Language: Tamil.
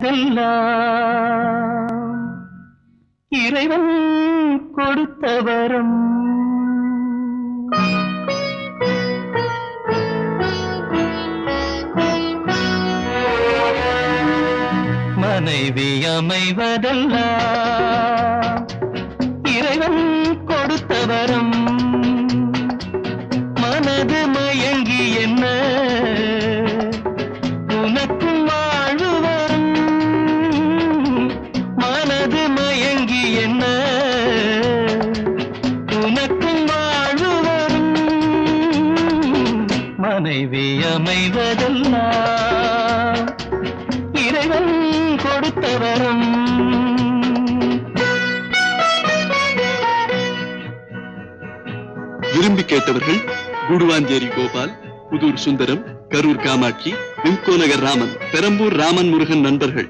அமைவதெல்லாம் இறைவன் கொடுத்த வரம். மனைவி அமைவதெல்லாம் இறைவன் கொடுத்த வரம். மனது மயங்கி என்ன உனக்கும் வாழ்வு வரும். மனது மயங்கி என்ன உனக்கும் வாழ்வு வரும். மனைவி அமைவதெல்லாம் இறைவன் கொடுத்த வரம். விரும்பி கேட்டவர்கள் குடுவாஞ்சேரி கோபால், புதூர் சுந்தரம், கரூர் காமாட்சி, விம்கோ நகர் ராமன், பெரம்பூர் ராமன் முருகன் நண்பர்கள்.